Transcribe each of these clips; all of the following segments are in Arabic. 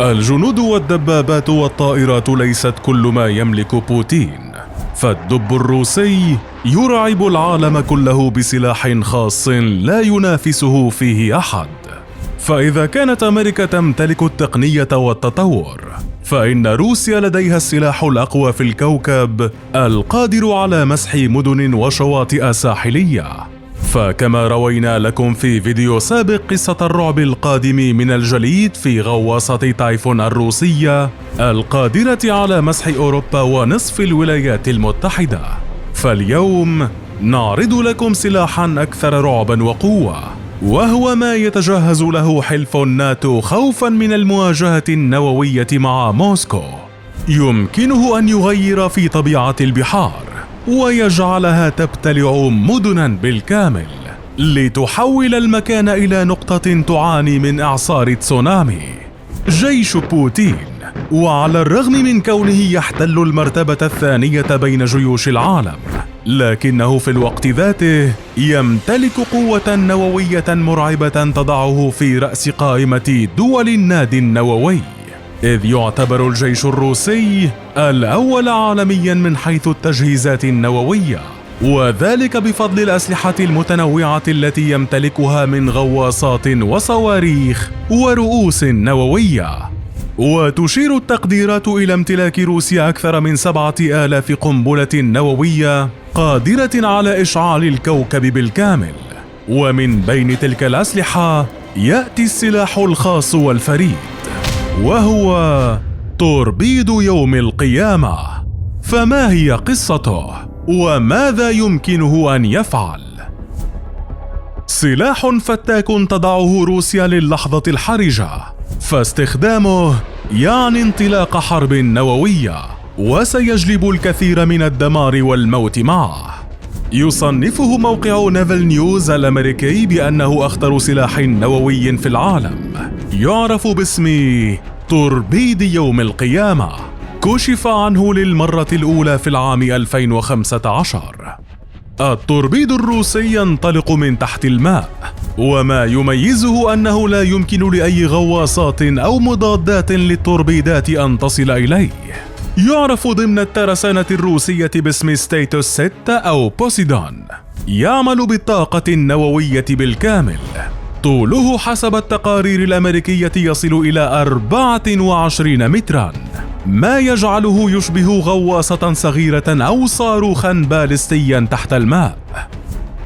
الجنود والدبابات والطائرات ليست كل ما يملك بوتين، فالدب الروسي يرعب العالم كله بسلاح خاص لا ينافسه فيه أحد. فإذا كانت أمريكا تمتلك التقنية والتطور، فإن روسيا لديها السلاح الأقوى في الكوكب القادر على مسح مدن وشواطئ ساحلية. فكما روينا لكم في فيديو سابق قصة الرعب القادم من الجليد في غواصة تايفون الروسية القادرة على مسح أوروبا ونصف الولايات المتحدة، فاليوم نعرض لكم سلاحا أكثر رعبا وقوة، وهو ما يتجهز له حلف الناتو خوفا من المواجهة النووية مع موسكو. يمكنه أن يغير في طبيعة البحار ويجعلها تبتلع مدنا بالكامل لتحول المكان إلى نقطة تعاني من إعصار تسونامي. جيش بوتين، وعلى الرغم من كونه يحتل المرتبة الثانية بين جيوش العالم، لكنه في الوقت ذاته يمتلك قوة نووية مرعبة تضعه في رأس قائمة دول النادي النووي، إذ يعتبر الجيش الروسي الأول عالميا من حيث التجهيزات النووية، وذلك بفضل الأسلحة المتنوعة التي يمتلكها من غواصات وصواريخ ورؤوس نووية. وتشير التقديرات إلى امتلاك روسيا أكثر من 7000 قنبلة نووية قادرة على إشعال الكوكب بالكامل. ومن بين تلك الأسلحة يأتي السلاح الخاص والفريد، وهو توربيد يوم القيامة. فما هي قصته وماذا يمكنه أن يفعل؟ سلاح فتاك تضعه روسيا للحظة الحرجة، فاستخدامه يعني انطلاق حرب نووية، وسيجلب الكثير من الدمار والموت معه. يصنفه موقع نيفل نيوز الأمريكي بأنه أخطر سلاح نووي في العالم، يعرف باسم توربيد يوم القيامة. كشف عنه للمرة الأولى في العام 2015. التوربيد الروسي ينطلق من تحت الماء، وما يميزه أنه لا يمكن لأي غواصات أو مضادات للتوربيدات أن تصل إليه. يعرف ضمن الترسانة الروسية باسم ستيتوس 6 أو بوسيدون. يعمل بالطاقة النووية بالكامل. طوله حسب التقارير الأمريكية يصل إلى 24 مترا، ما يجعله يشبه غواصة صغيرة أو صاروخا باليستيا تحت الماء.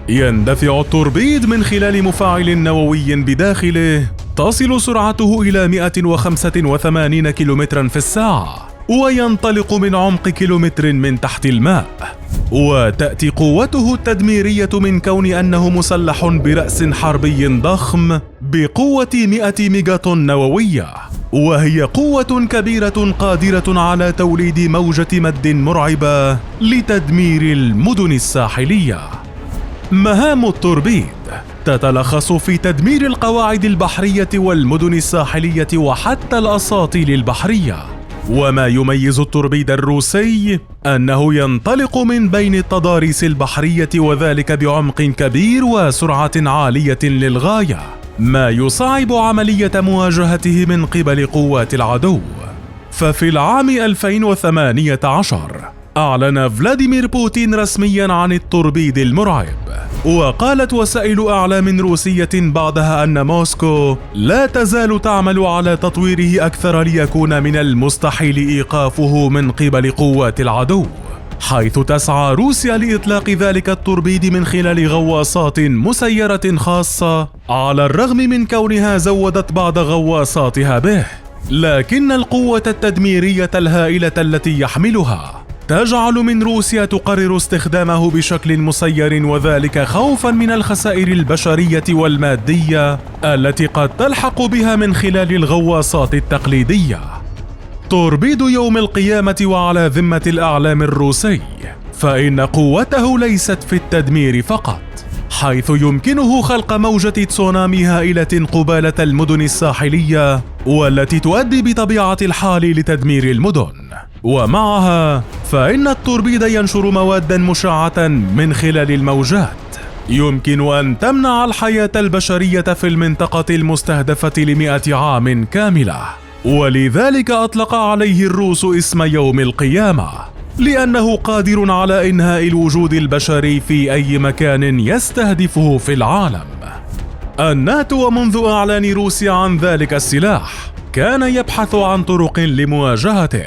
يندفع التوربيد من خلال مفاعل نووي بداخله تصل سرعته إلى 185 كيلومترا في الساعة، وينطلق من عمق كيلومتر من تحت الماء. وتأتي قوته التدميرية من كون أنه مسلح برأس حربي ضخم بقوة 100 ميجاتون نووية، وهي قوة كبيرة قادرة على توليد موجة مد مرعبة لتدمير المدن الساحلية. مهام التوربيد تتلخص في تدمير القواعد البحرية والمدن الساحلية وحتى الأساطيل البحرية. وما يميز التوربيد الروسي أنه ينطلق من بين التضاريس البحرية، وذلك بعمق كبير وسرعة عالية للغاية، ما يصعب عملية مواجهته من قبل قوات العدو. ففي العام 2018 أعلن فلاديمير بوتين رسميا عن التوربيد المرعب، وقالت وسائل أعلام روسية بعدها أن موسكو لا تزال تعمل على تطويره أكثر ليكون من المستحيل إيقافه من قبل قوات العدو، حيث تسعى روسيا لإطلاق ذلك التوربيد من خلال غواصات مسيرة خاصة، على الرغم من كونها زودت بعض غواصاتها به. لكن القوة التدميرية الهائلة التي يحملها تجعل من روسيا تقرر استخدامه بشكل مسير، وذلك خوفا من الخسائر البشرية والمادية التي قد تلحق بها من خلال الغواصات التقليدية. توربيد يوم القيامة وعلى ذمة الإعلام الروسي، فإن قوته ليست في التدمير فقط، حيث يمكنه خلق موجة تسونامي هائلة قبالة المدن الساحلية، والتي تؤدي بطبيعة الحال لتدمير المدن. ومعها فإن التوربيد ينشر موادا مشعة من خلال الموجات يمكن أن تمنع الحياة البشرية في المنطقة المستهدفة ل100 عام كاملة. ولذلك أطلق عليه الروس اسم يوم القيامة، لأنه قادر على إنهاء الوجود البشري في أي مكان يستهدفه في العالم. الناتو منذ إعلان روسيا عن ذلك السلاح كان يبحث عن طرق لمواجهته،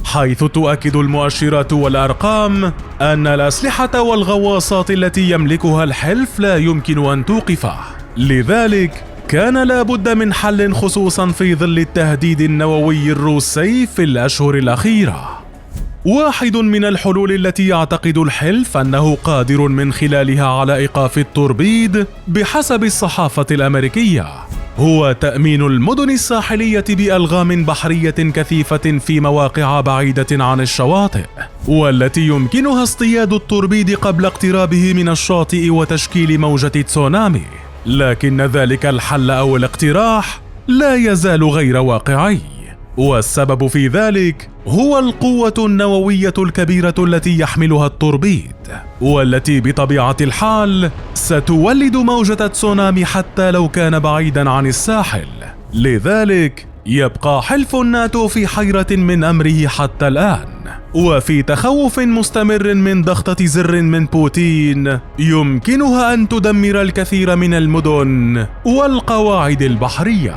حيث تؤكد المؤشرات والأرقام أن الأسلحة والغواصات التي يملكها الحلف لا يمكن أن توقفه. لذلك كان لابد من حل، خصوصا في ظل التهديد النووي الروسي في الأشهر الأخيرة. واحد من الحلول التي يعتقد الحلف أنه قادر من خلالها على إيقاف التوربيد بحسب الصحافة الأمريكية هو تأمين المدن الساحلية بألغام بحرية كثيفة في مواقع بعيدة عن الشواطئ، والتي يمكنها اصطياد التوربيد قبل اقترابه من الشاطئ وتشكيل موجة تسونامي. لكن ذلك الحل أو الاقتراح لا يزال غير واقعي، والسبب في ذلك هو القوة النووية الكبيرة التي يحملها التوربيد، والتي بطبيعة الحال ستولد موجة تسونامي حتى لو كان بعيدا عن الساحل. لذلك يبقى حلف الناتو في حيرة من أمره حتى الآن، وفي تخوف مستمر من ضغطة زر من بوتين يمكنها أن تدمر الكثير من المدن والقواعد البحرية.